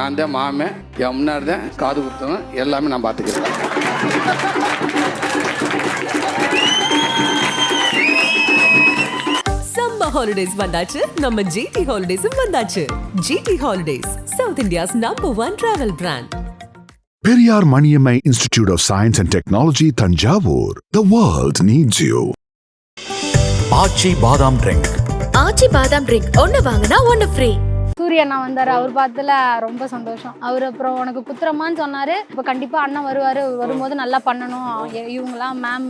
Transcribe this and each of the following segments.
நான் தான் மாமே, என் முன்னாடி தான் காது குத்தணும், எல்லாமே நான் பார்த்துக்கிறேன். சம்மர் ஹாலிடேஸ் வந்தாச்சு, நம்ம ஜிடி ஹாலிடேஸும் வந்தாச்சு. GT holidays, South India's #1 travel brand. Periyar Maniammai Institute of Science and Technology, Tanjavur. The world needs you. ஆச்சி பாதாம் ட்ரிங்க். ஆச்சி பாதாம் ட்ரிங்க் ஒன்று வாங்கினா ஒன்று ஃப்ரீ. சூரிய அண்ணா வந்தார், அவர் பார்த்ததுல ரொம்ப சந்தோஷம். அவர் அப்புறம் உனக்கு குத்துறமான்னு சொன்னார். இப்போ கண்டிப்பாக அண்ணன் வருவார், வரும்போது நல்லா பண்ணணும், இவங்களாம் மேம்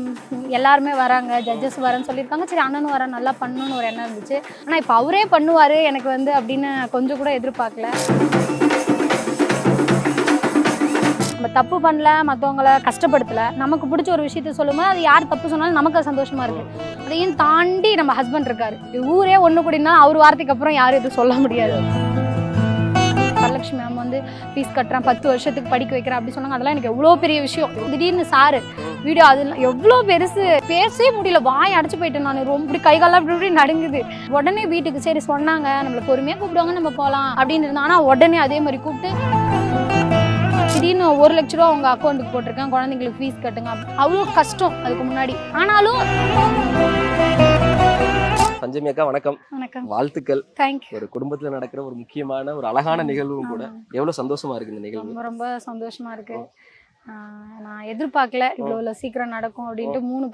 எல்லாருமே வராங்க, ஜட்ஜஸ் வரேன்னு சொல்லியிருக்காங்க. சரி அண்ணனும் வர நல்லா பண்ணணும்னு ஒரு எண்ணம் இருந்துச்சு. ஆனால் இப்போ அவரே பண்ணுவார் எனக்கு அப்படின்னு கொஞ்சம் கூட எதிர்பார்க்கல. நம்ம தப்பு பண்ணல, மற்றவங்கள கஷ்டப்படுத்தலை, நமக்கு பிடிச்ச ஒரு விஷயத்த சொல்லும்போது அது யார் தப்பு சொன்னாலும் நமக்கு அது சந்தோஷமாக இருக்குது. அதையும் தாண்டி நம்ம ஹஸ்பண்ட் இருக்காரு, ஊரே ஒன்று கூடினா அவர் வார்த்தைக்கு அப்புறம் யாரும் எதுவும் சொல்ல முடியாது. வரலட்சுமி மேம் வந்து ஃபீஸ் கட்டுறேன், 10 வருஷத்துக்கு படிக்க வைக்கிறேன் அப்படி சொன்னாங்க. அதெல்லாம் எனக்கு எவ்வளோ பெரிய விஷயம். திடீர்னு சாரு வீடியோ அதெல்லாம் எவ்வளோ பெருசு, பேசவே முடியல, வாய் அடைச்சு போயிட்டேன் நான். ரொம்ப இப்படி கைகாலாம் இப்படி நடுங்குது. உடனே வீட்டுக்கு சரி சொன்னாங்க, நம்மளை பொறுமையாக கூப்பிடுவாங்க, நம்ம போகலாம் அப்படின்னு இருந்தோம். ஆனால் உடனே அதே மாதிரி கூப்பிட்டு திடீர்னு 1 லட்ச ரூபா உங்கள் அக்கௌண்ட்டுக்கு போட்டிருக்கேன், குழந்தைங்களுக்கு ஃபீஸ் கட்டுங்க. அவ்வளோ கஷ்டம் அதுக்கு முன்னாடி. ஆனாலும் பஞ்சமி அக்கா வணக்கம். வணக்கம், வாழ்த்துக்கள். தேங்க்யூ. ஒரு குடும்பத்துல நடக்கிற ஒரு முக்கியமான ஒரு அழகான நிகழ்வும் கூட. எவ்வளவு சந்தோஷமா இருக்கு இந்த நிகழ்வு. ரொம்ப ரொம்ப சந்தோஷமா இருக்கு. நான் எதிர்பார்க்கல இவ்வளோ சீக்கிரம் நடக்கும் அப்படின்ட்டு. 3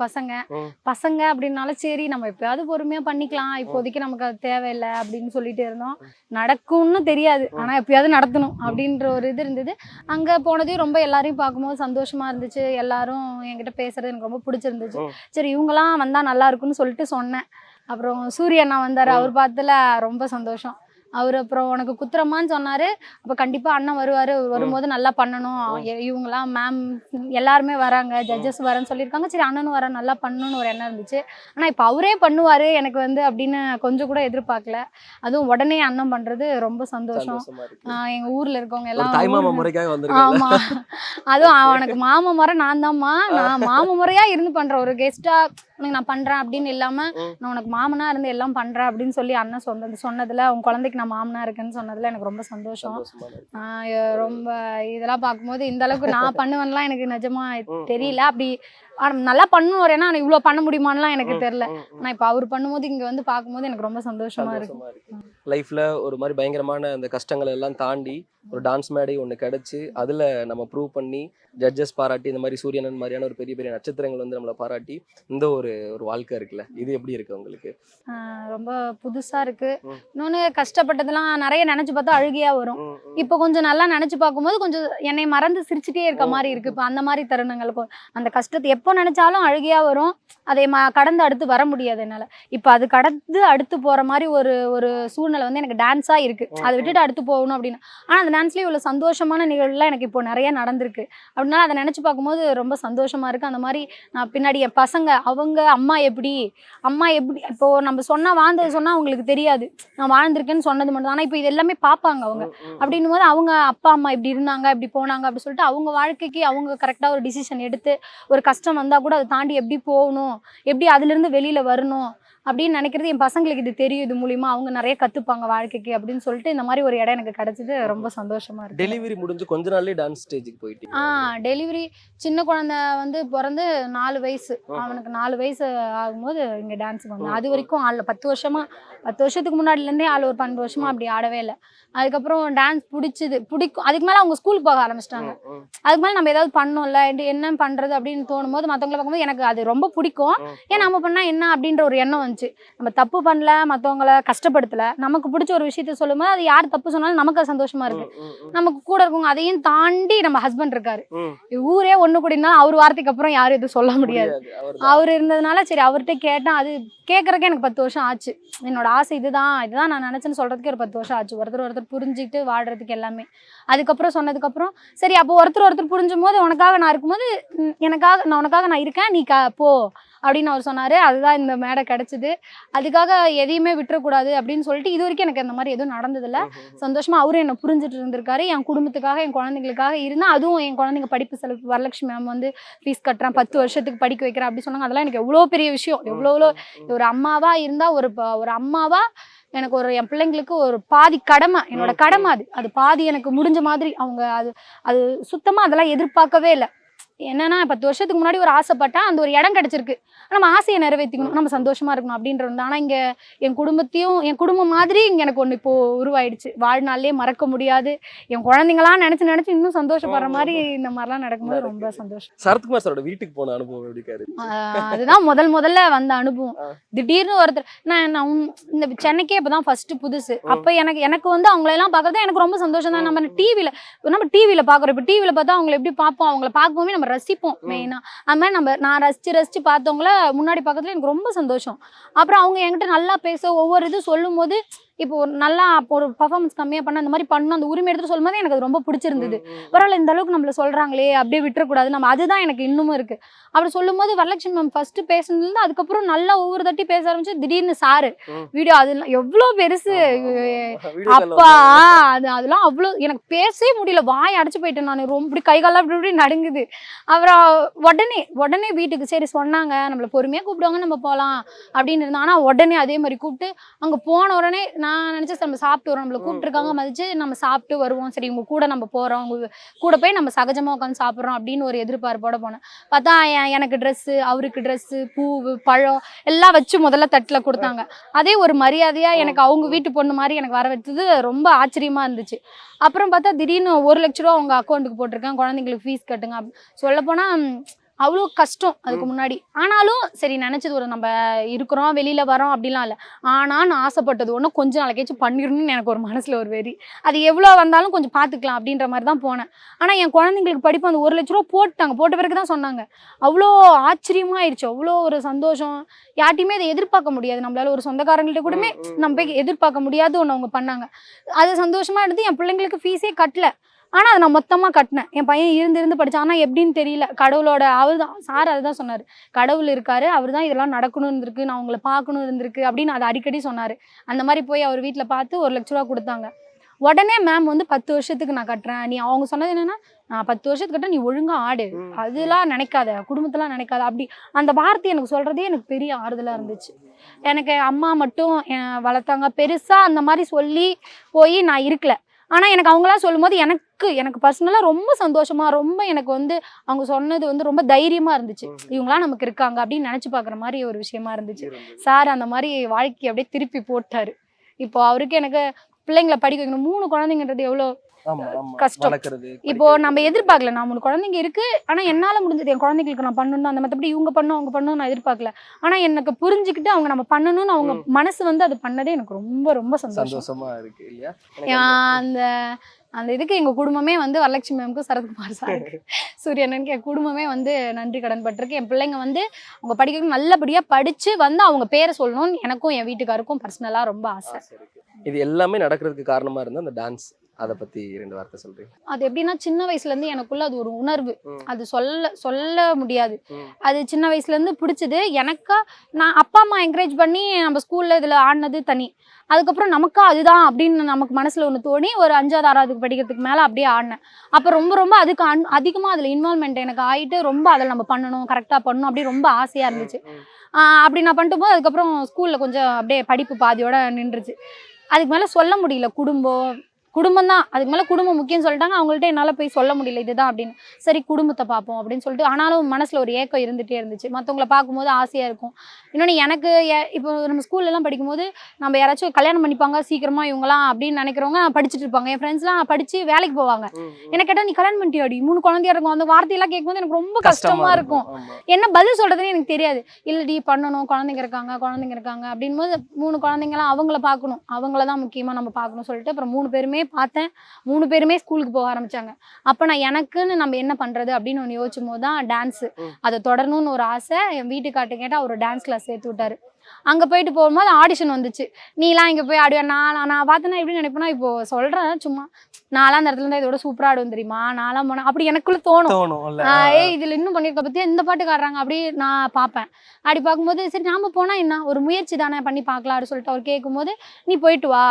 பசங்க அப்படின்னாலும் சரி நம்ம எப்பயாவது பொறுமையாக பண்ணிக்கலாம், இப்போதைக்கு நமக்கு அது தேவையில்லை அப்படின்னு சொல்லிட்டு இருந்தோம். நடக்கும்னு தெரியாது, ஆனால் எப்பயாவது நடத்தணும் அப்படின்ற ஒரு இது இருந்தது. அங்கே போனதையும் ரொம்ப எல்லாரையும் பார்க்கும்போது சந்தோஷமா இருந்துச்சு. எல்லாரும் என்கிட்ட பேசுறது எனக்கு ரொம்ப பிடிச்சிருந்துச்சு. சரி இவங்கெல்லாம் வந்தால் நல்லா இருக்குன்னு சொல்லிட்டு சொன்னேன். அப்புறம் சூரிய அண்ணா வந்தார், அவர் பார்த்ததுல ரொம்ப சந்தோஷம். அவர் அப்புறம் உனக்கு குத்துறமான்னு சொன்னார். அப்போ கண்டிப்பாக அண்ணன் வருவார், வரும்போது நல்லா பண்ணணும், இவங்களாம் மேம் எல்லாருமே வராங்க, ஜட்ஜஸ் வரேன்னு சொல்லியிருக்காங்க. சரி அண்ணனும் வர நல்லா பண்ணணும்னு ஒரு எண்ணம் இருந்துச்சு. ஆனால் இப்போ அவரே பண்ணுவார் எனக்கு அப்படின்னு கொஞ்சம் கூட எதிர்பார்க்கல. அதுவும் உடனே அண்ணன் பண்ணுறது ரொம்ப சந்தோஷம். எங்கள் ஊரில் இருக்கவங்க எல்லாம் ஆமாம், அதுவும் அவனுக்கு மாமா முறை நான் தான்மா, நான் மாமா முறையாக இருந்து பண்ணுறேன். ஒரு கெஸ்ட்டாக உனக்கு நான் பண்ணுறேன் அப்படின்னு இல்லாமல் நான் உனக்கு மாமனா இருந்து எல்லாம் பண்ணுறேன் அப்படின்னு சொல்லி அண்ணன் சொன்னதில் உன் குழந்தைக்கு நான் மாமனா இருக்கேன்னு சொன்னதில் எனக்கு ரொம்ப சந்தோஷம். ரொம்ப இதெல்லாம் பார்க்கும்போது இந்த அளவுக்கு நான் பண்ணுவேன்லாம் எனக்கு நிஜமா தெரியல. அப்படி நல்லா பண்ணணும் ஒரு, ஏன்னா இவ்வளோ பண்ண முடியுமான்லாம் எனக்கு தெரியல. ஆனால் இப்போ அவர் பண்ணும்போது இங்கே வந்து பார்க்கும்போது எனக்கு ரொம்ப சந்தோஷமா இருக்கு. லைஃப்ல ஒரு மாதிரி பயங்கரமான அந்த கஷ்டங்களை எல்லாம் தாண்டி ஒரு டான்ஸ் மேடை ஒன்று கிடைச்சி அதில் நம்ம ப்ரூவ் பண்ணி ஜட்ஜஸ் பாராட்டி இந்த மாதிரி சூரியனன் மாதிரியான ஒரு பெரிய பெரிய நட்சத்திரங்கள் வந்து நம்மளை பாராட்டி இந்த ஒரு வாழ்க்கை இருக்குல்ல, இது எப்படி இருக்கு உங்களுக்கு? ரொம்ப புதுசா இருக்கு. இன்னொன்று கஷ்டப்பட்டதெல்லாம் நிறைய நினைச்சு பார்த்தா அழுகையா வரும். இப்போ கொஞ்சம் நல்லா நினைச்சு பார்க்கும்போது கொஞ்சம் என்னை மறந்து சிரிச்சுட்டே இருக்க மாதிரி இருக்கு. இப்போ அந்த மாதிரி தருணங்களுக்கு அந்த கஷ்டத்தை எப்போ நினைச்சாலும் அழுகையா வரும். அதை கடந்து அடுத்து வர முடியாது என்னால். இப்போ அது கடந்து அடுத்து போற மாதிரி ஒரு சூழ்நிலை வந்து எனக்கு டான்ஸா இருக்கு. அதை விட்டுட்டு அடுத்து போகணும் அப்படின்னு. ஆனால் அந்த டான்ஸ்லேயே இவ்வளோ சந்தோஷமான நிகழ்வுலாம் எனக்கு இப்போ நிறைய நடந்திருக்கு. அப்படின்னால அதை நினச்சி பார்க்கும்போது ரொம்ப சந்தோஷமா இருக்கு. அந்த மாதிரி நான் பின்னாடி என் பசங்க அவங்க அம்மா எப்படி இப்போ நம்ம சொன்னால் வாழ்ந்தது சொன்னால் அவங்களுக்கு தெரியாது, நான் வாழ்ந்திருக்கேன்னு சொன்னது மட்டும். ஆனால் இப்போ இது எல்லாமே பார்ப்பாங்க அவங்க. அப்படின்னும் போது அவங்க அப்பா அம்மா இப்படி இருந்தாங்க இப்படி போனாங்க அப்படி சொல்லிட்டு அவங்க வாழ்க்கைக்கு அவங்க கரெக்டாக ஒரு டிசிஷன் எடுத்து ஒரு கஷ்டம் வந்தால் கூட அதை தாண்டி எப்படி போகணும், எப்படி அதுலேருந்து வெளியில் வரணும் அப்படின்னு நினைக்கிறது என் பசங்களுக்கு இது தெரியும். இது மூலியமா அவங்க நிறைய கற்றுப்பாங்க வாழ்க்கைக்கு அப்படின்னு சொல்லிட்டு இந்த மாதிரி ஒரு இடம் எனக்கு கிடைச்சது ரொம்ப சந்தோஷமா இருக்கு. டெலிவரி முடிஞ்சு கொஞ்ச நாள்லயே டான்ஸ் ஸ்டேஜுக்கு போயிட்டீங்க? டெலிவரி சின்ன குழந்தை வந்து பிறந்து 4 வயசு, அவனுக்கு 4 வயசு ஆகும்போது இங்கே டான்ஸுக்கு வந்தேன். அது வரைக்கும் 10 வருஷத்துக்கு முன்னாடிலேருந்தே ஒரு 12 வருஷமா அப்படி ஆடவே இல்லை. அதுக்கப்புறம் டான்ஸ் பிடிக்கும். அதுக்கு மேலே அவங்க ஸ்கூலுக்கு போக ஆரம்பிச்சிட்டாங்க. அதுக்கு மேலே நம்ம ஏதாவது பண்ணோம்ல, என்ன பண்ணுறது அப்படின்னு தோணும் போது மற்றவங்களை பார்க்கும்போது எனக்கு அது ரொம்ப பிடிக்கும். ஏன் நம்ம பண்ணால் என்ன அப்படின்ற ஒரு எண்ணம் வந்துச்சு. நம்ம தப்பு பண்ணல, மற்றவங்கள கஷ்டப்படுத்தலை, நமக்கு பிடிச்ச ஒரு விஷயத்த சொல்லும்போது அது யார் தப்பு சொன்னாலும் நமக்கு சந்தோஷமா இருக்கு. நமக்கு கூட இருக்கவங்க அதையும் தாண்டி நம்ம ஹஸ்பண்ட் இருக்காரு, ஊரே ஒன்று கூடினா அவர் வார்த்தைக்கு அப்புறம் யாரும் எதுவும் சொல்ல முடியாது. அவர் இருந்ததுனால சரி அவர்கிட்ட கேட்டேன். அது கேட்கறதுக்கே எனக்கு 10 வருஷம் ஆச்சு. என்னோட ஆசை இதுதான் நான் நினைச்சேன்னு சொல்றதுக்கு ஒரு 10 வருஷம் ஆச்சு. ஒருத்தர் புரிஞ்சுக்கிட்டு வாழ்றதுக்கு எல்லாமே. அதுக்கப்புறம் சொன்னதுக்கப்புறம் சரி அப்போ ஒருத்தர் புரிஞ்சும் போது உனக்காக நான் இருக்கும்போது நான் உனக்காக நான் இருக்கேன், நீ போ அப்படின்னு அவர் சொன்னார். அதுதான் இந்த மேடை கிடச்சிது. அதுக்காக எதையுமே விட்டுறக்கூடாது அப்படின்னு சொல்லிட்டு இது வரைக்கும் எனக்கு அந்த மாதிரி எதுவும் நடந்ததில்லை. சந்தோஷமாக அவரும் என்னை புரிஞ்சுட்டு இருந்திருக்காரு. என் குடும்பத்துக்காக என் குழந்தைங்களுக்காக இருந்தால், அதுவும் என் குழந்தைங்க படிப்பு செலவு வரலட்சுமி மேம் வந்து ஃபீஸ் கட்டுறேன் 10 வருஷத்துக்கு படிக்க வைக்கிறேன் அப்படி சொன்னாங்க. அதெல்லாம் எனக்கு எவ்வளோ பெரிய விஷயம். எவ்வளோ ஒரு அம்மாவா இருந்தால் ஒரு அம்மாவா எனக்கு என் பிள்ளைங்களுக்கு ஒரு பாதி கடமை, என்னோட கடமை அது பாதி எனக்கு முடிஞ்ச மாதிரி. அவங்க அது சுத்தமாக அதெல்லாம் எதிர்பார்க்கவே இல்லை. என்னன்னா 10 வருஷத்துக்கு முன்னாடி ஒரு ஆசைப்பட்டேன், அந்த ஒரு இடம் கிடைச்சிருக்கு. நம்ம ஆசையை நிறைவேற்றிக்கணும், நம்ம சந்தோஷமா இருக்கணும் அப்படின்றது. ஆனால் இங்கே என் குடும்பம் மாதிரி இங்கே எனக்கு ஒன்று இப்போ உருவாயிடுச்சு. வாழ்நாள்லேயே மறக்க முடியாது. என் குழந்தைங்களாம் நினைச்சு இன்னும் சந்தோஷப்படுற மாதிரி இந்த மாதிரிலாம் நடக்கும்போது ரொம்ப சந்தோஷம். சரத்குமார் சாரோட வீட்டுக்கு போன அனுபவம் எப்படி இருக்காரு? அதுதான் முதல்ல வந்த அனுபவம். திடீர்னு ஒருத்தர் நான் இந்த சென்னைக்கே இப்போதான் ஃபர்ஸ்ட் புதுசு. அப்போ எனக்கு வந்து அவங்களெல்லாம் பார்க்கறது எனக்கு ரொம்ப சந்தோஷம் தான். நம்ம டிவியில் பார்க்குறோம். இப்போ டிவியில் பார்த்தா அவங்களை எப்படி பார்ப்போம், அவங்கள பார்க்கும்போது நம்ம ரசிப்போம் மெயினா. அது மாதிரி நான் ரசிச்சு பார்த்தவங்கள முன்னாடி பார்க்கறதுல எனக்கு ரொம்ப சந்தோஷம். அப்புறம் அவங்க என்கிட்ட நல்லா பேச ஒவ்வொரு இது சொல்லும் போது, இப்போ நல்லா ஒரு பர்ஃபார்மன்ஸ் கம்மியாக பண்ண அந்த மாதிரி பண்ணணும் அந்த உரிமை எடுத்து சொல்லும் போது எனக்கு அது ரொம்ப பிடிச்சிருந்தது. பரவாயில்ல, இந்த அளவுக்கு நம்மள சொல்றாங்களே, அப்படியே விட்டுறக்கூடாது நம்ம, அதுதான் எனக்கு இன்னமும் இருக்கு. அப்படி சொல்லும் போது வரலட்சுமி மேம் ஃபர்ஸ்ட் பேசுனதுலேருந்து அதுக்கப்புறம் நல்லா ஒவ்வொரு தட்டி பேச ஆரம்பிச்சு. திடீர்னு சாரு வீடியோ அதெல்லாம் எவ்வளோ பெருசு அப்பா, அதெல்லாம் அவ்வளோ எனக்கு பேசவே முடியல, வாய் அடைச்சு போயிட்டேன் நான். ரொம்ப இப்படி கைகாலாம் இப்படி நடுங்குது. அப்புறம் உடனே வீட்டுக்கு சரி சொன்னாங்க, நம்மள பொறுமையாக கூப்பிடுவாங்க, நம்ம போகலாம் அப்படின்னு இருந்தோம். ஆனால் உடனே அதே மாதிரி கூப்பிட்டு அங்கே போன உடனே நான் நினச்சேன் நம்ம சாப்பிட்டு வரோம், நம்மளை கூப்பிட்டுருக்காங்க மதிச்சு நம்ம சாப்பிட்டு வருவோம், சரி உங்க கூட நம்ம போகிறோம், உங்க கூட போய் நம்ம சகஜமாக உட்காந்து சாப்பிட்றோம் அப்படின்னு ஒரு எதிர்பார்ப்போட போனேன். பார்த்தா எனக்கு ட்ரெஸ்ஸு, அவருக்கு ட்ரெஸ்ஸு, பூவு, பழம் எல்லாம் வச்சு முதல்ல தட்டில் கொடுத்தாங்க. அதே ஒரு மரியாதையாக எனக்கு அவங்க வீட்டு பொண்ணு மாதிரி எனக்கு வர வச்சது ரொம்ப ஆச்சரியமாக இருந்துச்சு. அப்புறம் பார்த்தா திடீர்னு 1 லட்ச ரூபா உங்கள் அக்கௌண்ட்டுக்கு போட்டிருக்கேன், குழந்தைங்களுக்கு ஃபீஸ் கட்டுங்க. சொல்லப்போனால் அவ்வளோ கஷ்டம் அதுக்கு முன்னாடி. ஆனாலும் சரி நினச்சது ஒரு நம்ம இருக்கிறோம் வெளியில் வரோம் அப்படிலாம் இல்லை. ஆனால் நான் ஆசைப்பட்டது ஒன்று கொஞ்சம் நாளைக்காச்சும் பண்ணிடணும்னு எனக்கு ஒரு மனசில் ஒரு வெறி. அது எவ்வளோ வந்தாலும் கொஞ்சம் பார்த்துக்கலாம் அப்படின்ற மாதிரி தான் போனேன். ஆனால் என் குழந்தைங்களுக்கு படிப்பு அந்த 1 லட்ச ரூபா போட்டாங்க. போட்ட பிறகு தான் சொன்னாங்க. அவ்வளோ ஆச்சரியமாயிடுச்சு, அவ்வளோ ஒரு சந்தோஷம். யார்ட்டையுமே அதை எதிர்பார்க்க முடியாது. நம்மளால ஒரு சொந்தக்காரங்கள்ட்ட கூடமே நம்ம போய் எதிர்பார்க்க முடியாது ஒன்று அவங்க பண்ணாங்க. அது சந்தோஷமாக எடுத்து என் பிள்ளைங்களுக்கு ஃபீஸே கட்டல. ஆனால் அதை நான் மொத்தமாக கட்டினேன். என் பையன் இருந்து படித்தான். ஆனால் எப்படின்னு தெரியல, கடவுளோட அவர் தான் சார் அதுதான் சொன்னார், கடவுள் இருக்காரு, அவர் தான் இதெல்லாம் நடக்கணும் இருந்திருக்கு, நான் உங்களை பார்க்கணும் இருந்திருக்கு அப்படின்னு அதை அடிக்கடி சொன்னார். அந்த மாதிரி போய் அவர் வீட்டில் பார்த்து 1 லட்ச ரூபா கொடுத்தாங்க. உடனே மேம் வந்து 10 வருஷத்துக்கு நான் கட்டுறேன். நீ அவங்க சொன்னது என்னன்னா, நான் 10 வருஷத்துக்கு கட்டுறேன், நீ ஒழுங்கா ஆடு, அதெல்லாம் நினைக்காத, குடும்பத்தெல்லாம் நினைக்காத அப்படி. அந்த வார்த்தை எனக்கு சொல்றதே எனக்கு பெரிய ஆறுதலாக இருந்துச்சு. எனக்கு அம்மா மட்டும் வளர்த்தாங்க பெருசாக அந்த மாதிரி சொல்லி போய் நான் இருக்கல. ஆனால் எனக்கு அவங்களாம் சொல்லும்போது எனக்கு பர்சனலாக ரொம்ப சந்தோஷமா, ரொம்ப எனக்கு வந்து அவங்க சொன்னது வந்து ரொம்ப தைரியமாக இருந்துச்சு. இவங்களாம் நமக்கு இருக்காங்க அப்படின்னு நினச்சி பார்க்குற மாதிரி ஒரு விஷயமா இருந்துச்சு. சார் அந்த மாதிரி வாழ்க்கையை அப்படியே திருப்பி போட்டார். இப்போ அவருக்கு எனக்கு பிள்ளைங்களை படிக்க வைக்கணும். 3 குழந்தைங்கன்றது எவ்வளோ கஷ்டம். இப்போ நம்ம எதிர்பார்க்கல, நான் 3 குழந்தைங்க இருக்கு, ஆனால் என்னால் முடிஞ்சது என் குழந்தைங்களுக்கு நான் பண்ணணும். அந்த மற்றபடி இவங்க பண்ணணும் அவங்க பண்ணணும் நான் எதிர்பார்க்கல. ஆனால் எனக்கு புரிஞ்சுக்கிட்டு அவங்க நம்ம பண்ணணும்னு அவங்க மனசு வந்து அது பண்ணதே எனக்கு ரொம்ப ரொம்ப சந்தோஷமா இருக்கு இல்லையா. அந்த இதுக்கு எங்கள் குடும்பமே வந்து வரலட்சுமி மேம்க்கு, சரத்குமார் சாருக்கு, சூரியனுக்கு என் குடும்பமே வந்து நன்றி கடன் பட்டிருக்கு. என் பிள்ளைங்க வந்து அவங்க படிக்க நல்லபடியாக படித்து வந்து அவங்க பேரை சொல்லணும்னு எனக்கும் என் வீட்டுக்காருக்கும் பர்சனலாக ரொம்ப ஆசை. இது எல்லாமே நடக்கிறதுக்கு காரணமாக இருந்தால் அந்த டான்ஸ், அதை பற்றி 2 வார்த்தை சொல்றீங்க. அது எப்படின்னா சின்ன வயசுலேருந்து எனக்குள்ள அது ஒரு உணர்வு, அது சொல்ல முடியாது. அது சின்ன வயசுலேருந்து பிடிச்சது எனக்கா. நான் அப்பா அம்மா என்கரேஜ் பண்ணி நம்ம ஸ்கூலில் இதில் ஆடினது தனி. அதுக்கப்புறம் நமக்கா அதுதான் அப்படின்னு நமக்கு மனசில் ஒன்று தோணி ஒரு 5வது 6வது படிக்கிறதுக்கு மேலே அப்படியே ஆடினேன். அப்போ ரொம்ப அதுக்கு அதிகமாக அதில் இன்வால்மெண்ட் எனக்கு ஆகிட்டு ரொம்ப அதில் நம்ம பண்ணணும், கரெக்டாக பண்ணணும் அப்படி ரொம்ப ஆசையாக இருந்துச்சு. அப்படி நான் பண்ணிட்டு போது அதுக்கப்புறம் ஸ்கூலில் கொஞ்சம் அப்படியே படிப்பு பாதியோட நின்றுச்சு. அதுக்கு மேலே சொல்ல முடியல. குடும்பம் தான் அதுக்கு மேலே குடும்பம் முக்கியம்னு சொல்லிட்டாங்க. அவங்கள்ட்ட என்னால் போய் சொல்ல முடியல இதுதான் அப்படின்னு. சரி குடும்பத்தை பார்ப்போம் அப்படின்னு சொல்லிட்டு, ஆனாலும் மனசில் ஒரு ஏக்கம் இருந்துகிட்டே இருந்துச்சு. மற்றவங்கள பார்க்கும்போது ஆசையாக இருக்கும். இன்னொன்று எனக்கு இப்போ நம்ம ஸ்கூல்லலாம் படிக்கும்போது நம்ம யாராச்சும் கல்யாணம் பண்ணிப்பாங்க சீக்கிரமாக இவங்களாம் அப்படின்னு நினைக்கிறவங்க படிச்சுட்டு இருப்பாங்க. என் ஃப்ரெண்ட்ஸ்லாம் படித்து வேலைக்கு போவாங்க. எனக்கு கேட்டால் நீ கல்யாணம் பண்ணிட்டியாடி, 3 குழந்தையா இருக்கும். அந்த வார்த்தையெல்லாம் கேட்கும்போது எனக்கு ரொம்ப கஷ்டமாக இருக்கும். என்ன பதில் சொல்கிறதுன்னு எனக்கு தெரியாது. இல்லடி பண்ணணும், குழந்தைங்க இருக்காங்க அப்படின் போது 3 குழந்தைங்களாம் அவங்கள பார்க்கணும், அவங்கள தான் முக்கியமாக நம்ம பார்க்கணும் சொல்லிட்டு அப்புறம் 3 பேருமே பார்த்தேன். 3 பேருமே ஸ்கூலுக்கு போக ஆரம்பிச்சாங்க. அப்போ நான் எனக்குன்னு நம்ம என்ன பண்ணுறது அப்படின்னு ஒன்று யோசிச்சும் போது தான் டான்ஸு அதை தொடரணும்னு ஒரு ஆசை. என் வீட்டுக்கார்ட்ட கேட்டால் அவர் டான்ஸ் கிளாஸ் சேர்த்து விட்டாரு. அங்கே போயிட்டு போகும்போது ஆடிஷன் வந்துச்சு. நீலாம் இங்கே போய் ஆடுவேன். நான் பார்த்தேன்னா எப்படி நினைப்பேன்னா, இப்போ சொல்கிறேன் சும்மா, நான்லாம் அந்த இடத்துல இருந்தால் இதோட சூப்பராக ஆடுவேன் தெரியுமா, நான்லாம் போனேன் அப்படி எனக்குள்ளே தோணும். ஏய் இதில் இன்னும் பண்ணியிருக்க பற்றி இந்த பாட்டுக்கு ஆடுறாங்க அப்படி நான் பார்ப்பேன். அப்படி பார்க்கும்போது சரி நாம் போனால் என்ன, ஒரு முயற்சி தானே பண்ணி பார்க்கலாம் அப்படின்னு சொல்லிட்டு அவர் கேட்கும்போது, நீ போயிட்டு வா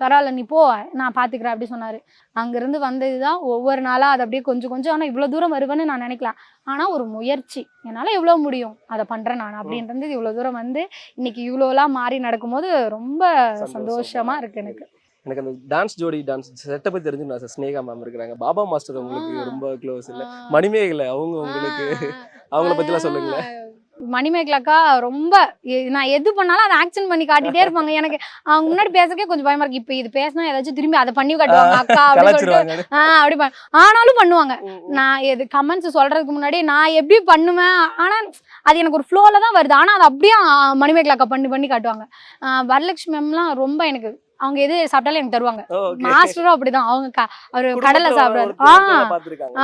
பரவாயில்ல நீ போ நான் பார்த்துக்கிறேன் அப்படி சொன்னார். அங்கேருந்து வந்தது தான் ஒவ்வொரு நாளாக அது அப்படியே கொஞ்சம் கொஞ்சம். ஆனால் இவ்வளோ தூரம் வருவேன்னு நான் நினைக்கலாம். ஆனால் ஒரு முயற்சி, என்னால் எவ்வளோ முடியும் அதை பண்ணுறேன் நான் அப்படின்றது இவ்வளோ தூரம் வந்து இன்னைக்கு இவ்வளோலாம் மாறி நடக்கும்போது ரொம்ப சந்தோஷமாக இருக்குது எனக்கு. எனக்கு அந்த டான்ஸ் ஜோடி டான்ஸ் செட்டை பற்றி தெரிஞ்சு நான் ஸ்னேகா மேம் இருக்கிறாங்க. பாபா மாஸ்டர் உங்களுக்கு ரொம்ப க்ளோஸ் இல்லை? மணிமேகலை அவங்க உங்களுக்கு அவங்கள பற்றிலாம் சொல்லுங்களேன். மணிமேகலாக்கா ரொம்ப நான் எது பண்ணாலும் அதை ஆக்ஷன் பண்ணி காட்டிட்டே இருப்பாங்க. எனக்கு அவங்க முன்னாடி பேசக்கே கொஞ்சம் பயமா இருக்கு. இப்போ இது பேசினா ஏதாச்சும் திரும்பி அதை பண்ணி காட்டுவாங்க அக்கா அப்படின்னு சொல்லிட்டு அப்படி ஆனாலும் பண்ணுவாங்க. நான் எது கமெண்ட்ஸ் சொல்றதுக்கு முன்னாடி நான் எப்படி பண்ணுவேன், ஆனா அது எனக்கு ஒரு ஃப்ளோல தான் வருது. ஆனா அது அப்படியே மணிமேகலாக்கா பண்ணி காட்டுவாங்க. வரலட்சுமி மேம்லாம் ரொம்ப எனக்கு அவங்க எது சாப்பிட்டாலும் எனக்கு தருவாங்க. மாஸ்டரும் அப்படிதான். அவங்க அவரு கடலை சாப்பிடாரு.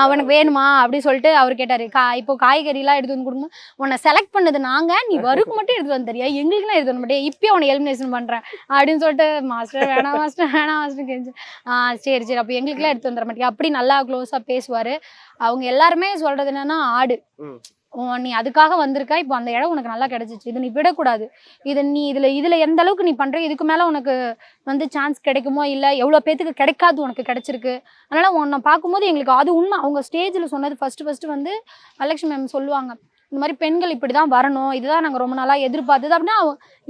அவனுக்கு வேணுமா அப்படின்னு சொல்லிட்டு அவர் கேட்டாரு. இப்போ காய்கறி எல்லாம் எடுத்து வந்து கொடுக்கும்போது, உன்னை செலக்ட் பண்ணது நாங்க, நீ வருக்கு மட்டும் எடுத்து வந்து தரியா, எங்களுக்குலாம் எடுத்து வந்து மாட்டேன், இப்பயே உன்னை எலிமினேஷன் பண்றேன் அப்படின்னு சொல்லிட்டு மாஸ்டர் வேணாம் மாஸ்டர் கேஞ்சு சரி அப்போ எங்களுக்குலாம் எடுத்து வந்துட மாட்டேங்க அப்படி நல்லா க்ளோஸா பேசுவாரு. அவங்க எல்லாருமே சொல்றது என்னன்னா, ஆடு நீ அதுக்காக வந்திருக்கா, இப்போ அந்த இடம் உனக்கு நல்லா கிடைச்சிச்சு, இது நீ விடக்கூடாது, இது நீ இதுல எந்த அளவுக்கு நீ பண்ற, இதுக்கு மேல உனக்கு வந்து சான்ஸ் கிடைக்குமோ இல்லை எவ்வளோ பேத்துக்கு கிடைக்காது உனக்கு கிடைச்சிருக்கு. அதனால உன்னை பார்க்கும்போது எங்களுக்கு அது உண்மை. அவங்க ஸ்டேஜில் சொன்னது ஃபர்ஸ்ட் வந்து வரலட்சுமி மேம் சொல்லுவாங்க, இந்த மாதிரி பெண்கள் இப்படி தான் வரணும், இதுதான் நாங்கள் ரொம்ப நாளாக எதிர்பார்த்தது அப்படின்னா.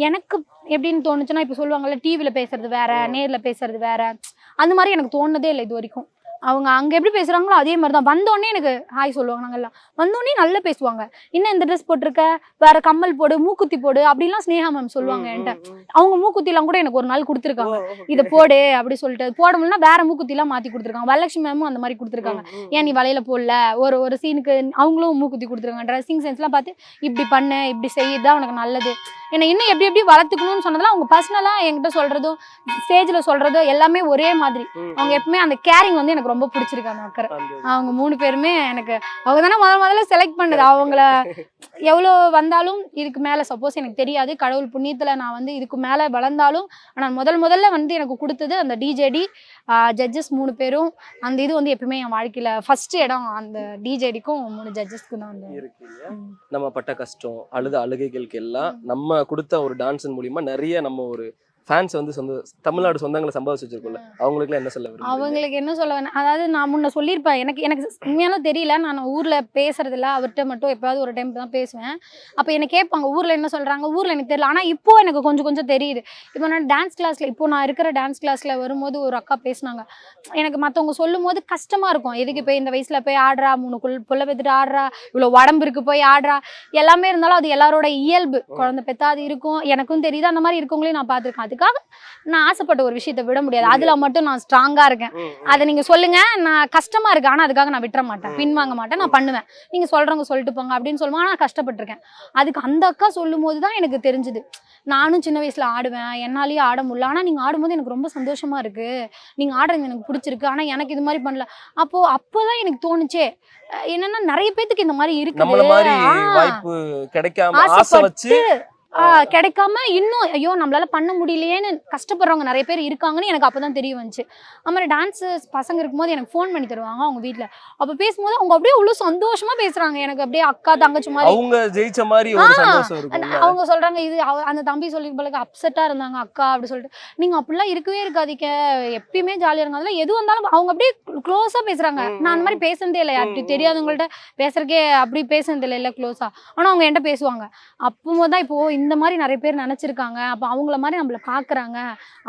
எனக்கு எப்படின்னு தோணுச்சுன்னா, இப்போ சொல்லுவாங்கல்ல டிவியில் பேசுறது வேற, நேரில் பேசுறது வேற, அந்த மாதிரி எனக்கு தோணுனதே இல்லை இது வரைக்கும். அவங்க அங்கே எப்படி பேசுகிறாங்களோ அதே மாதிரி தான். வந்தோடனே எனக்கு ஹாய் சொல்லுவாங்க. நாங்கள்லாம் வந்தோடனே நல்லா பேசுவாங்க. இன்னும் இந்த ட்ரெஸ் போட்டிருக்க, வேற கம்மல் போடு, மூக்குத்தி போடு அப்படிலாம் ஸ்னேகா மேம் சொல்லுவாங்க என்கிட்ட. அவங்க மூக்குத்திலாம் கூட எனக்கு ஒரு நாள் கொடுத்துருக்காங்க, இதை போடு அப்படி சொல்லிட்டு. போட முடியலன்னா வேற மூக்குத்திலாம் மாற்றி கொடுத்துருக்காங்க. வரலட்சுமி மேமும் அந்த மாதிரி கொடுத்துருக்காங்க. ஏன் நீ வலையில போடல, ஒரு சீனுக்கு அவங்களும் மூக்குத்தி கொடுத்துருக்காங்க. ட்ரெஸ்ஸிங் சென்ஸ்லாம் பார்த்து இப்படி பண்ணு, இப்படி செய்யதான் உனக்கு நல்லது, என்னை இன்னும் எப்படி வளர்த்துக்கணும்னு சொன்னதெல்லாம் அவங்க பர்சனலாக என்கிட்ட சொல்கிறதும் ஸ்டேஜில் சொல்கிறதும் எல்லாமே ஒரே மாதிரி. அவங்க எப்பவுமே அந்த கேரிங் வந்து எனக்கு ரொம்ப பிடிச்சிருக்கு. அந்த அக்கறை அவங்க 3 பேருமே எனக்கு, அவங்க தானே முதல்ல செலக்ட் பண்ணுது. அவங்கள எவ்வளோ வந்தாலும் இதுக்கு மேலே சப்போஸ் எனக்கு தெரியாது, கடவுள் புண்ணியத்தில் நான் வந்து இதுக்கு மேலே வளர்ந்தாலும், ஆனால் முதல்ல வந்து எனக்கு கொடுத்தது அந்த டிஜேடி ஜட்ஜஸ் 3 பேரும். அந்த இது வந்து எப்பவுமே என் வாழ்க்கையில் ஃபர்ஸ்ட் இடம் அந்த டிஜேடிக்கும் 3 ஜட்ஜஸ்க்கு தான் வந்து இருக்கு. நம்ம பட்ட கஷ்டம் அழுத அழுகைகளுக்கு எல்லாம் நம்ம கொடுத்த ஒரு டான்ஸின் மூலியமா நிறைய நம்ம ஒரு ஃபேன்ஸ் வந்து தமிழ்நாடு சொந்தங்களை சம்பாதிச்சு வச்சிருக்கோம்ல, அவங்களுக்குலாம் என்ன சொல்ல விரும்புறீங்க? அவங்களுக்கு என்ன சொல்ல வேணும், அதாவது நான் முன்ன சொல்லியிருப்பேன், எனக்கு உண்மையாலும் தெரியல, நான் ஊரில் பேசுறதில்ல, அவர்கிட்ட மட்டும் எப்போயாவது ஒரு டைம் தான் பேசுவேன். அப்போ என்னை கேட்பாங்க ஊரில் என்ன சொல்கிறாங்க, ஊரில் எனக்கு தெரியல. ஆனால் இப்போ எனக்கு கொஞ்சம் தெரியுது. இப்போ நான் டான்ஸ் கிளாஸில், இப்போ நான் இருக்கிற டான்ஸ் கிளாஸில் வரும்போது ஒரு அக்கா பேசினாங்க. எனக்கு மற்றவங்க சொல்லும் போது கஷ்டமாக இருக்கும், எதுக்கு போய் இந்த வயசில் போய் ஆடுறா, 3 புள்ள பெற்றுட்டு ஆடுறா, இவ்வளோ உடம்பு இருக்கு போய் ஆடுறா, எல்லாமே இருந்தாலும் அது எல்லாரோட இயல்பு. குழந்தை பெற்றா அது இருக்கும், எனக்கும் தெரியுது, அந்த மாதிரி இருக்கவங்களையும் நான் பார்த்துருக்கேன். அதுக்காக நான் ஆசைப்பட்ட ஒரு விஷயத்த விட முடியாது. அதுல மட்டும் நான் ஸ்ட்ராங்கா இருக்கேன். அதை நீங்க சொல்லுங்க, நான் கஷ்டமா இருக்கு, ஆனா அதுக்காக நான் விட்டுற மாட்டேன், பின்வாங்க மாட்டேன், நான் பண்ணுவேன். நீங்க சொல்றவங்க சொல்லிட்டு போங்க அப்படின்னு சொல்லுவாங்க. நான் கஷ்டப்பட்டிருக்கேன். அதுக்கு அந்த அக்கா சொல்லும் போதுதான் எனக்கு தெரிஞ்சுது, நானும் சின்ன வயசுல ஆடுவேன், என்னாலேயே ஆட முடியல, ஆனா நீங்க ஆடும்போது எனக்கு ரொம்ப சந்தோஷமா இருக்கு, நீங்க ஆடுறது எனக்கு பிடிச்சிருக்கு, ஆனா எனக்கு இது மாதிரி பண்ணல. அப்போதான் எனக்கு தோணுச்சே, என்னன்னா நிறைய பேத்துக்கு இந்த மாதிரி இருக்கு, நம்மள மாதிரி வாய்ப்பு கிடைக்காம ஆசை வச்சு கிடைக்காம இன்னும் ஐயோ நம்மளால பண்ண முடியலையேன்னு கஷ்டப்படுறவங்க நிறைய பேர் இருக்காங்கன்னு எனக்கு அப்பதான் தெரிய வந்துச்சு. அது மாதிரி டான்ஸர்ஸ் பசங்க இருக்கும்போது எனக்கு ஃபோன் பண்ணி தருவாங்க அவங்க வீட்டுல. அப்ப பேசும்போது அவங்க அப்படியே அவ்வளவு சந்தோஷமா பேசுறாங்க, எனக்கு அப்படியே அக்கா தங்கச்சி மாதிரி. அவங்க ஜெயிச்ச மாதிரி ஒரு சந்தோஷம் இருக்கும். அவங்க சொல்றாங்க, இது அந்த தம்பி சொல்லி போல அப்செட்டா இருந்தாங்க அக்கா அப்படி சொல்லிட்டு, நீங்க அப்படிலாம் இருக்கவே இருக்காதீங்க, எப்பயுமே ஜாலியா இருங்க, அதெல்லாம் எது வந்தாலும் அவங்க அப்படியே க்ளோஸா பேசுறாங்க. நான் அந்த மாதிரி பேசுனதே இல்லை, அப்படி தெரியாதவங்கள்ட்ட பேசுறதுக்கே அப்படி பேசுனது இல்லை க்ளோஸா. ஆனா அவங்க என்கிட்ட பேசுவாங்க. அப்போதான் இப்போ இந்த மாதிரி நிறைய பேர் நினைச்சிருக்காங்க, அப்போ அவங்கள மாதிரி நம்மள பாக்குறாங்க,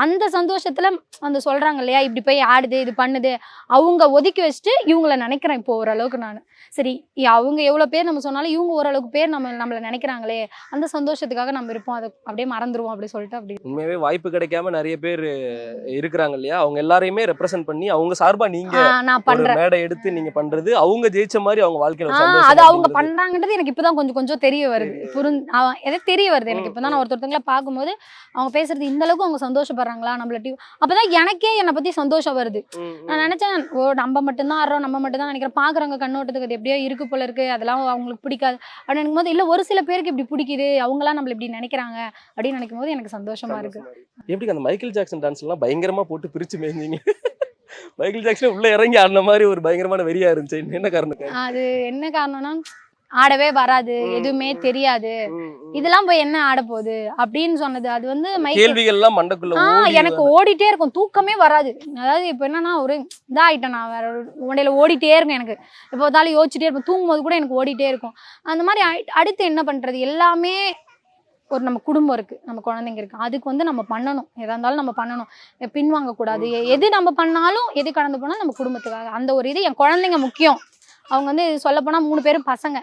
அந்த சந்தோஷத்துல அந்த சொல்றாங்க இல்லையா, இப்படி போய் ஆடுது இது பண்ணுது, அவங்க ஒதுக்கி வச்சுட்டு இவங்கள நினைக்கிறேன் இப்போ ஓரளவுக்கு. நான் சரி அவங்க எவ்வளவு பேர் நம்ம சொன்னாலும் இவங்க ஓரளவுக்கு பேர் நம்மள நினைக்கிறாங்களே, அந்த சந்தோஷத்துக்காக நம்ம இருப்போம், அதை அப்படியே மறந்துருவோம் அப்படி சொல்லிட்டு. அப்படி உண்மையாவே வாய்ப்பு கிடைக்காம நிறைய பேர் இருக்கிறாங்க இல்லையா, அவங்க எல்லாரையுமே ரெப்ரசென்ட் பண்ணி அவங்க சார்பா நீங்க நான் பண்றேன் மேடை எடுத்து நீங்க பண்றது, அவங்க ஜெயிச்ச மாதிரி அவங்க வாழ்க்கையில அது அவங்க பண்றாங்கன்றது எனக்கு இப்பதான் கொஞ்சம் தெரிய வருது, தெரிய வருது. வருது எனக்கு. இப்போ தான் நான் ஒருத்தவங்களை பார்க்கும்போது அவங்க பேசுறது இந்த அளவுக்கு அவங்க சந்தோஷப்படுறாங்களா நம்மள அப்பதான் எனக்கே என்னை பத்தி சந்தோஷம் வருது. நான் நினைச்சேன் நம்ம மட்டும்தான் ஆடுறோம், நம்ம மட்டும் தான் நினைக்கிறேன், பாக்குறவங்க கண்ணோட்டத்துக்கு அது எப்படியோ இருக்கு போல இருக்கு, அதெல்லாம் அவங்களுக்கு பிடிக்காது அப்படின்னு நினைக்கும் போது, இல்ல ஒரு சில பேருக்கு இப்படி பிடிக்குது, அவங்களாம் நம்மள இப்படி நினைக்கிறாங்க அப்படின்னு நினைக்கும் போது எனக்கு சந்தோஷமா இருக்கு. எப்படி அந்த மைக்கேல் ஜாக்சன் டான்ஸ் எல்லாம் பயங்கரமா போட்டு பிரிச்சு மேய்ஞ்சிங்க? மைக்கேல் ஜாக்சன் உள்ள இறங்கி ஆடின மாதிரி ஒரு பயங்கரமான வெறியா இருந்துச்சு. என்ன காரணம்? அது என்ன காரணம்னா, ஆடவே வராது, எதுவுமே தெரியாது, இதெல்லாம் போய் என்ன ஆட போகுது அப்படின்னு சொன்னது. அது வந்து கேள்விகள் எல்லாம் மண்டக்குள்ள எனக்கு ஓடிட்டே இருக்கும், தூக்கமே வராது. அதாவது இப்ப என்னன்னா ஒரு இதாயிட்டேன், நான் வேற உண்டையில ஓடிட்டே இருக்கும். எனக்கு இப்போ பார்த்தாலும் யோசிச்சுட்டே இருப்பேன், தூங்கும் போது கூட எனக்கு ஓடிட்டே இருக்கும். அந்த மாதிரி அடுத்து என்ன பண்றது, எல்லாமே ஒரு நம்ம குடும்பம் இருக்கு, நம்ம குழந்தைங்க இருக்கு, அதுக்கு வந்து நம்ம பண்ணணும், எதா இருந்தாலும் நம்ம பண்ணணும், பின்வாங்க கூடாது. எது நம்ம பண்ணாலும், எது கடந்து போனாலும் நம்ம குடும்பத்துக்காக. அந்த ஒரு இது, என் குழந்தைங்க முக்கியம். அவங்க வந்து சொல்ல போனா 3 பேரும் பசங்க.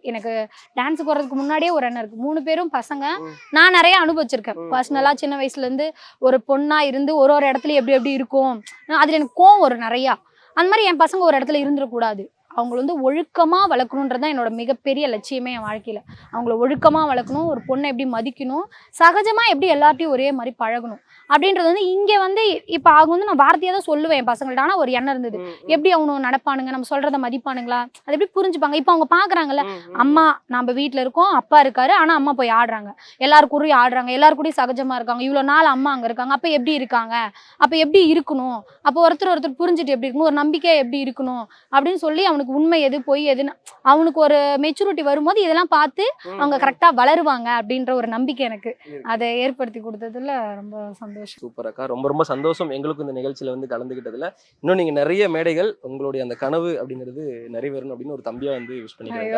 எனக்கு டான்ஸுக்கு வர்றதுக்கு முன்னாடியே ஒரு எண்ணம் இருக்கு, 3 பேரும் பசங்க. நான் நிறைய அனுபவிச்சிருக்கேன் பர்சனலா. சின்ன வயசுல இருந்து ஒரு பொண்ணா இருந்து ஒரு இடத்துல எப்படி எப்படி இருக்கும், அதுல எனக்கு கோவம் வரும் நிறையா. அந்த மாதிரி என் பசங்க ஒரு இடத்துல இருந்துடக்கூடாது, அவங்கள வந்து ஒழுக்கமாக வளர்க்கணுன்றது தான் என்னோட மிகப்பெரிய லட்சியமே என் வாழ்க்கையில். அவங்கள ஒழுக்கமாக வளர்க்கணும், ஒரு பொண்ணை எப்படி மதிக்கணும், சகஜமாக எப்படி எல்லார்ட்டையும் ஒரே மாதிரி பழகணும் அப்படின்றது வந்து இங்கே வந்து இப்போ அவங்க வந்து நான் வார்த்தையாக தான் சொல்லுவேன் என் பசங்கள்ட்ட. ஆனால் ஒரு எண்ணம் இருந்தது, எப்படி அவங்க நடப்பானுங்க, நம்ம சொல்கிறத மதிப்பானுங்களா, அது எப்படி புரிஞ்சுப்பாங்க. இப்போ அவங்க பார்க்குறாங்கல்ல, அம்மா நம்ம வீட்டில் இருக்கோம், அப்பா இருக்காரு, ஆனால் அம்மா போய் ஆடுறாங்க, எல்லாருக்கூடயும் ஆடுறாங்க, எல்லாருக்கூடயும் சகஜமாக இருக்காங்க, இவ்வளோ நாள் அம்மா அங்கே இருக்காங்க, அப்போ எப்படி இருக்காங்க, அப்போ எப்படி இருக்கணும், அப்போ ஒருத்தர் புரிஞ்சுட்டு எப்படி இருக்கணும், ஒரு நம்பிக்கை எப்படி இருக்கணும் அப்படின்னு சொல்லி அவனுக்கு உண்மை எது பொய் எதுன்னு அவனுக்கு ஒரு மெச்சூரிட்டி வரும்போது இதெல்லாம் பார்த்து அவங்க கரெக்டா வளருவாங்க அப்படின்ற ஒரு நம்பிக்கை எனக்கு அதை ஏற்படுத்தி கொடுத்ததுல ரொம்ப சந்தோஷம். சூப்பர் அக்கா, ரொம்ப ரொம்ப சந்தோஷம் எங்களுக்கும் இந்த நிகழ்ச்சியில வந்து கலந்துக்கிட்டதுல. இன்னும் நீங்க நிறைய மேடைகள் உங்களுடைய அந்த கனவு அப்படிங்கிறது நிறைவேறணும் அப்படின்னு ஒரு தம்பியா வந்து யூஸ் பண்ணிக்கிறேன்.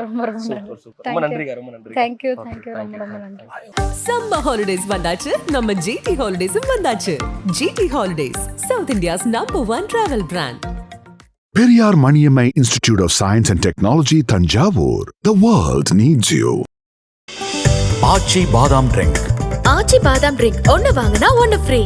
ரொம்ப நன்றிக்கா, ரொம்ப நன்றி. தேங்க்யூ ரொம்ப நன்றி. சம்மர் ஹாலிடேஸ் வந்தாச்சு, நம்ம ஜிடி ஹாலிடேஸும் வந்தாச்சு. GT holidays, South India's #1 travel brand. Periyar Maniammai Institute of Science and Technology, Thanjavur. The world needs you. ஆச்சி பாதாம் ட்ரிங்க். ஆச்சி பாதாம் ட்ரிங்க் ஒன்னு வாங்கினா ஒன்னு ஃப்ரீ.